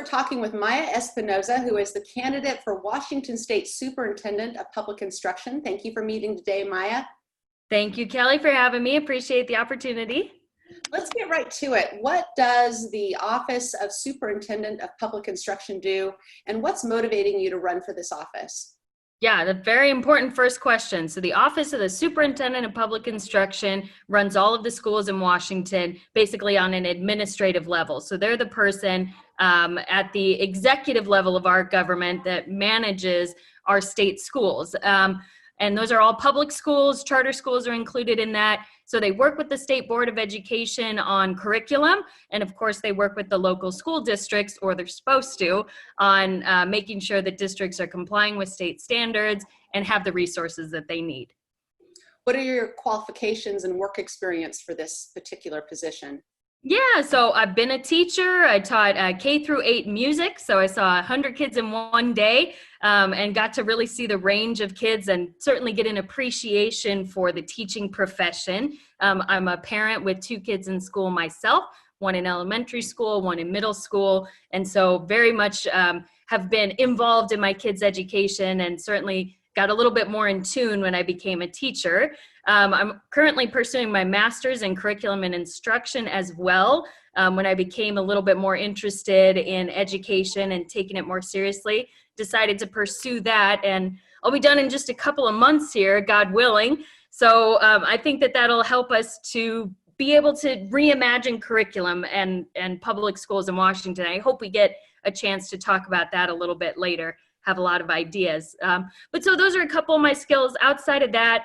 We're talking with Maia Espinoza, who is the candidate for Washington State Superintendent of Public Instruction. Thank you for meeting today, Maia. Thank you, Kelly, for having me. Appreciate the opportunity. Let's get right to it. What does the Office of Superintendent of Public Instruction do, and what's motivating you to run for this office? Yeah, the very important first question. So the Office of the Superintendent of Public Instruction runs all of the schools in Washington, basically on an administrative level. So they're the person at the executive level of our government that manages our state schools. And those are all public schools. Charter schools are included in that. So they work with the State Board of Education on curriculum. And of course, they work with the local school districts, or they're supposed to, on making sure that districts are complying with state standards and have the resources that they need. What are your qualifications and work experience for this particular position? Yeah, so I've been a teacher. I taught K through 8 music. So I saw 100 kids in one day and got to really see the range of kids and certainly get an appreciation for the teaching profession. I'm a parent with 2 kids in school myself, one in elementary school, one in middle school. And so very much have been involved in my kids' education and certainly got a little bit more in tune when I became a teacher. I'm currently pursuing my master's in curriculum and instruction as well. When I became a little bit more interested in education and taking it more seriously, decided to pursue that, and I'll be done in just a couple of months here, God willing. So I think that that'll help us to be able to reimagine curriculum and public schools in Washington. I hope we get a chance to talk about that a little bit later. Have a lot of ideas. But so those are a couple of my skills. Outside of that,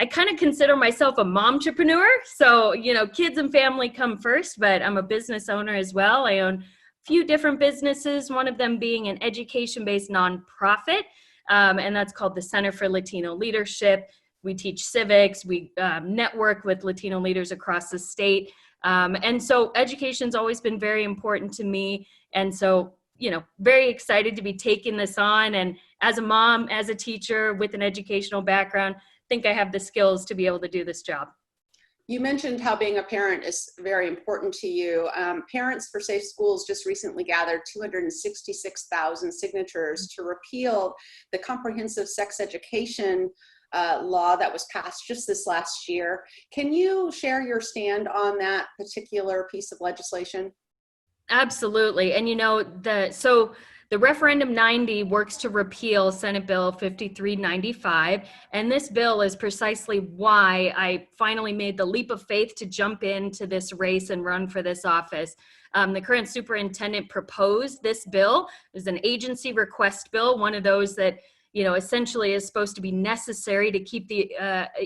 I kind of consider myself a momtrepreneur. So, you know, kids and family come first, but I'm a business owner as well. I own a few different businesses, one of them being an education-based nonprofit, and that's called the Center for Latino Leadership. We teach civics, we network with Latino leaders across the state. And so education's always been very important to me. And so, you know, very excited to be taking this on. And as a mom, as a teacher with an educational background, I think I have the skills to be able to do this job. You mentioned how being a parent is very important to you. Parents for Safe Schools just recently gathered 266,000 signatures to repeal the comprehensive sex education law that was passed just this last year. Can you share your stand on that particular piece of legislation? Absolutely. And you know, the Referendum 90 works to repeal Senate Bill 5395. And this bill is precisely why I finally made the leap of faith to jump into this race and run for this office. The current superintendent proposed this bill. It was an agency request bill, one of those that, you know, essentially is supposed to be necessary to keep the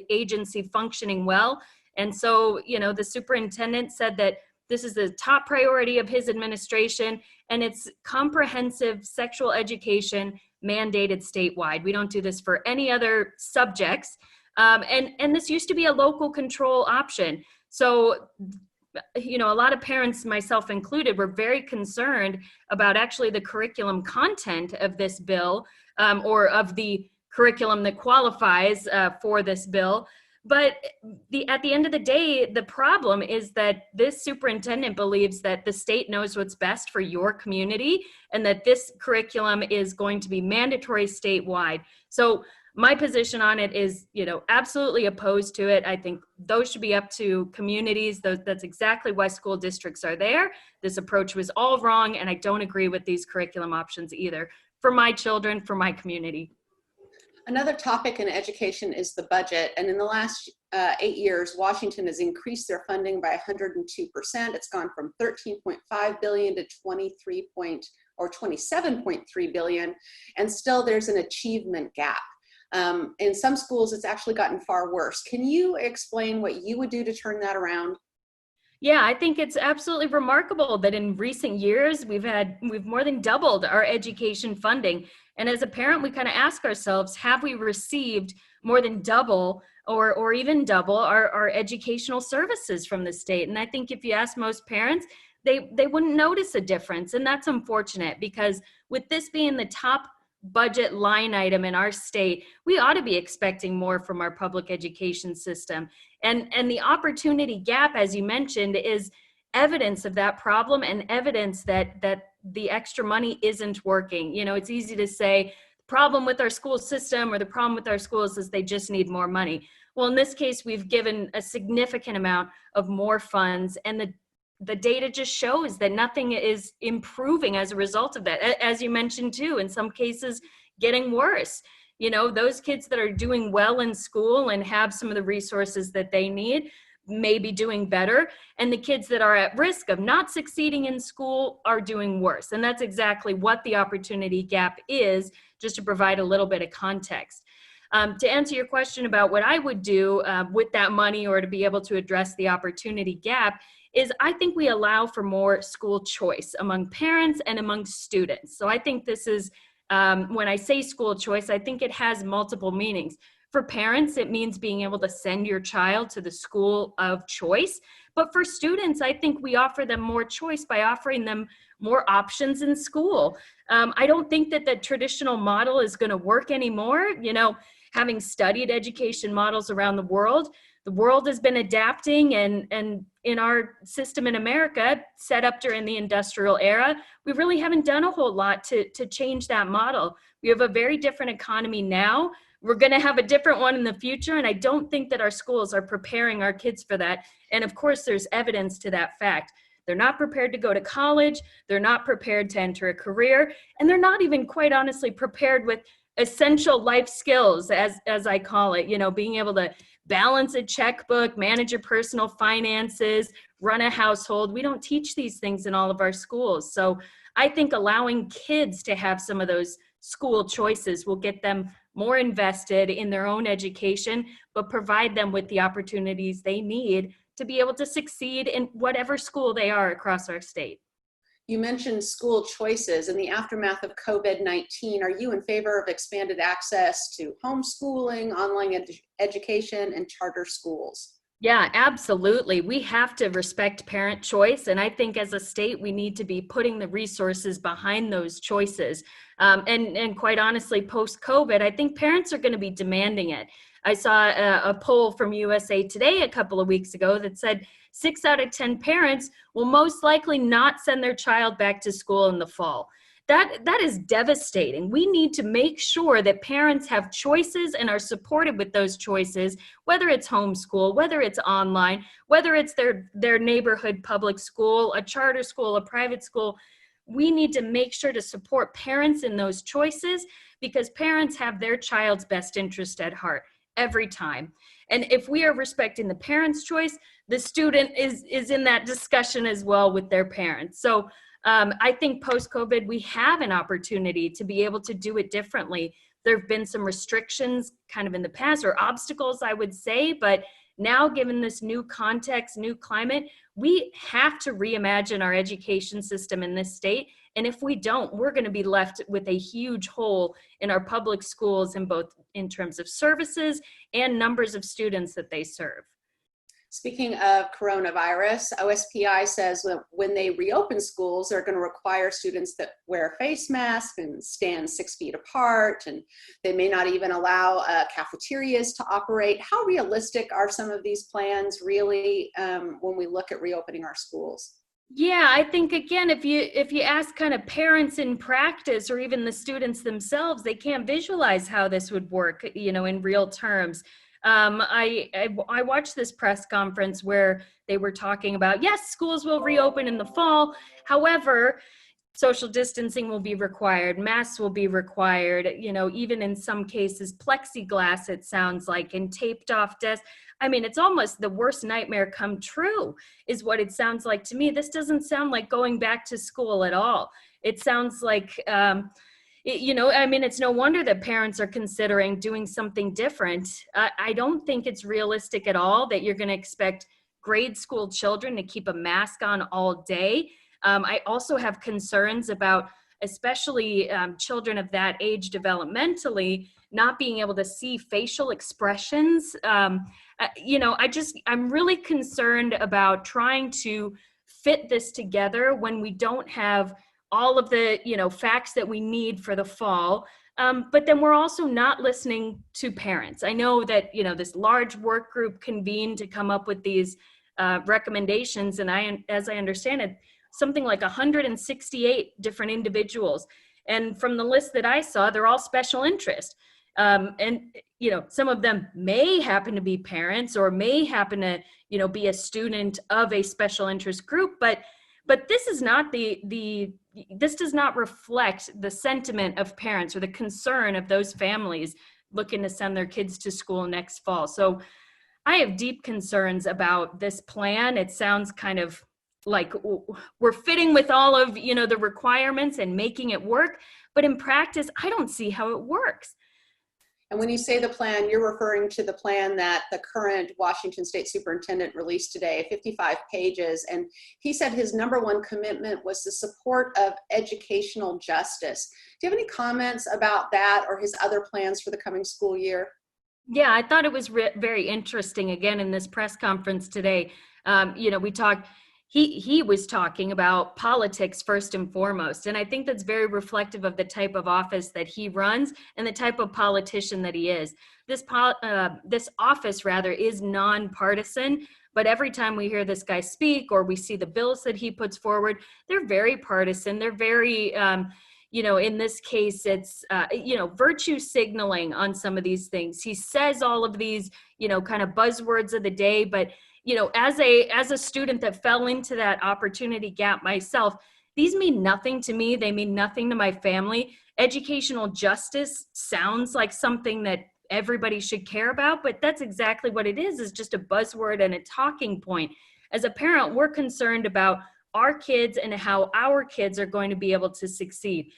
agency functioning well. And so, you know, the superintendent said that this is the top priority of his administration, and it's comprehensive sexual education mandated statewide. We don't do this for any other subjects. And this used to be a local control option. So, you know, a lot of parents, myself included, were very concerned about actually the curriculum content of this bill, or of the curriculum that qualifies for this bill. But at the end of the day, the problem is that this superintendent believes that the state knows what's best for your community and that this curriculum is going to be mandatory statewide. So my position on it is, you know, absolutely opposed to it. I think those should be up to communities. That's exactly why school districts are there. This approach was all wrong, and I don't agree with these curriculum options either for my children, for my community. Another topic in education is the budget, and in the last 8 years, Washington has increased their funding by 102%. It's gone from $13.5 billion to $27.3 billion, and still there's an achievement gap. In some schools, it's actually gotten far worse. Can you explain what you would do to turn that around? Yeah, I think it's absolutely remarkable that in recent years, we've more than doubled our education funding. And as a parent, we kind of ask ourselves, have we received more than double or even double our educational services from the state? And I think if you ask most parents, they wouldn't notice a difference. And that's unfortunate, because with this being the top budget line item in our state, we ought to be expecting more from our public education system. And the opportunity gap, as you mentioned, is evidence of that problem and evidence that the extra money isn't working. You know, it's easy to say the problem with our school system or the problem with our schools is they just need more money. Well, in this case, we've given a significant amount of more funds, and the data just shows that nothing is improving as a result of that. As you mentioned too, in some cases, getting worse. You know, those kids that are doing well in school and have some of the resources that they need may be doing better, and the kids that are at risk of not succeeding in school are doing worse. And that's exactly what the opportunity gap is, just to provide a little bit of context. To answer your question about what I would do with that money or to be able to address the opportunity gap is I think we allow for more school choice among parents and among students. So I think this is, when I say school choice, I think it has multiple meanings. For parents, it means being able to send your child to the school of choice. But for students, I think we offer them more choice by offering them more options in school. I don't think that the traditional model is going to work anymore. You know, having studied education models around the world has been adapting, and in our system in America, set up during the industrial era, we really haven't done a whole lot to change that model. We have a very different economy now. We're going to have a different one in the future, and I don't think that our schools are preparing our kids for that. And of course, there's evidence to that fact. They're not prepared to go to college, they're not prepared to enter a career, and they're not even, quite honestly, prepared with essential life skills, as I call it, you know, being able to balance a checkbook, manage your personal finances, run a household. We don't teach these things in all of our schools. So I think allowing kids to have some of those school choices will get them more invested in their own education, but provide them with the opportunities they need to be able to succeed in whatever school they are across our state. You mentioned school choices. In the aftermath of COVID-19, are you in favor of expanded access to homeschooling, online education, and charter schools? Yeah, absolutely. We have to respect parent choice. And I think as a state, we need to be putting the resources behind those choices. And quite honestly, post-COVID, I think parents are going to be demanding it. I saw a poll from USA Today a couple of weeks ago that said 6 out of 10 parents will most likely not send their child back to school in the fall. That is devastating. We need to make sure that parents have choices and are supported with those choices, whether it's homeschool, whether it's online, whether it's their neighborhood public school, a charter school, a private school. We need to make sure to support parents in those choices, because parents have their child's best interest at heart every time. And if we are respecting the parent's choice, the student is in that discussion as well with their parents. So I think post-COVID, we have an opportunity to be able to do it differently. There have been some restrictions kind of in the past, or obstacles, I would say, but now, given this new context, new climate, we have to reimagine our education system in this state. And if we don't, we're going to be left with a huge hole in our public schools, in terms of services and numbers of students that they serve. Speaking of coronavirus, OSPI says that when they reopen schools, they're going to require students that wear face masks and stand 6 feet apart, and they may not even allow cafeterias to operate. How realistic are some of these plans really when we look at reopening our schools? Yeah, I think, again, if you ask kind of parents in practice, or even the students themselves, they can't visualize how this would work, you know, in real terms. I watched this press conference where they were talking about, yes, schools will reopen in the fall. However, social distancing will be required, masks will be required, you know, even in some cases, plexiglass, it sounds like, and taped off desks. I mean, it's almost the worst nightmare come true, is what it sounds like to me. This doesn't sound like going back to school at all. It sounds like, you know, I mean, it's no wonder that parents are considering doing something different. I don't think it's realistic at all that you're going to expect grade school children to keep a mask on all day. I also have concerns about, especially children of that age developmentally, not being able to see facial expressions. You know, I'm really concerned about trying to fit this together when we don't have all of the, you know, facts that we need for the fall. But then we're also not listening to parents. I know that, you know, this large work group convened to come up with these recommendations, and as I understand it, something like 168 different individuals. And from the list that I saw, they're all special interest. And, you know, some of them may happen to be parents or may happen to, you know, be a student of a special interest group, but this is not this does not reflect the sentiment of parents or the concern of those families looking to send their kids to school next fall. So I have deep concerns about this plan. It sounds kind of like we're fitting with all of, you know, the requirements and making it work, but in practice, I don't see how it works. And when you say the plan, you're referring to the plan that the current Washington State Superintendent released today, 55 pages. And he said his #1 commitment was the support of educational justice. Do you have any comments about that or his other plans for the coming school year? Yeah, I thought it was very interesting again in this press conference today. You know, he was talking about politics first and foremost. And I think that's very reflective of the type of office that he runs and the type of politician that he is. This office rather is nonpartisan, but every time we hear this guy speak or we see the bills that he puts forward, they're very partisan. They're very, you know, in this case, it's, you know, virtue signaling on some of these things. He says all of these, you know, kind of buzzwords of the day, but you know, as a student that fell into that opportunity gap myself, these mean nothing to me. They mean nothing to my family. Educational justice sounds like something that everybody should care about, but that's exactly what it is just a buzzword and a talking point. As a parent, we're concerned about our kids and how our kids are going to be able to succeed.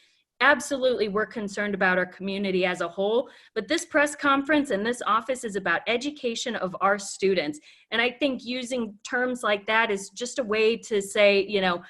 Absolutely, we're concerned about our community as a whole, but this press conference and this office is about education of our students. And I think using terms like that is just a way to say, you know,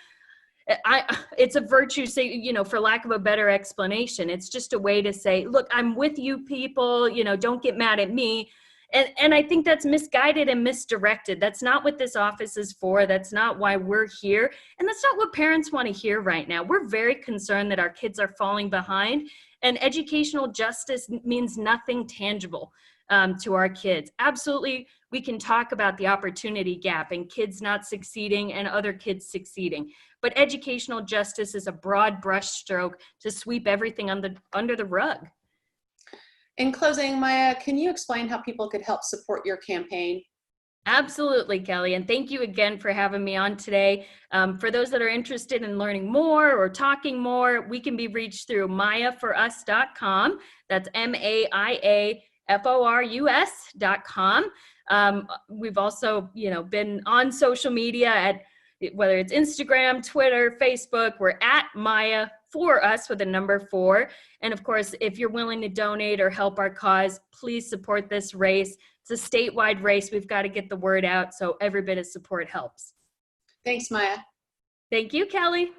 it's a virtue, say, you know, for lack of a better explanation, it's just a way to say, look, I'm with you people, you know, don't get mad at me. And I think that's misguided and misdirected. That's not what this office is for. That's not why we're here. And that's not what parents want to hear right now. We're very concerned that our kids are falling behind, and educational justice means nothing tangible to our kids. Absolutely, we can talk about the opportunity gap and kids not succeeding and other kids succeeding. But educational justice is a broad brushstroke to sweep everything under the rug. In closing, Maia, can you explain how people could help support your campaign? Absolutely, Kelly. And thank you again for having me on today. For those that are interested in learning more or talking more, we can be reached through maiaforus.com. That's MAIAFORUS.com. We've also, you know, been on social media at whether it's Instagram, Twitter, Facebook. We're at Maia for Us with a number 4. And of course, if you're willing to donate or help our cause, please support this race. It's a statewide race. We've got to get the word out, so every bit of support helps. Thanks, Maia. Thank you, Kelly.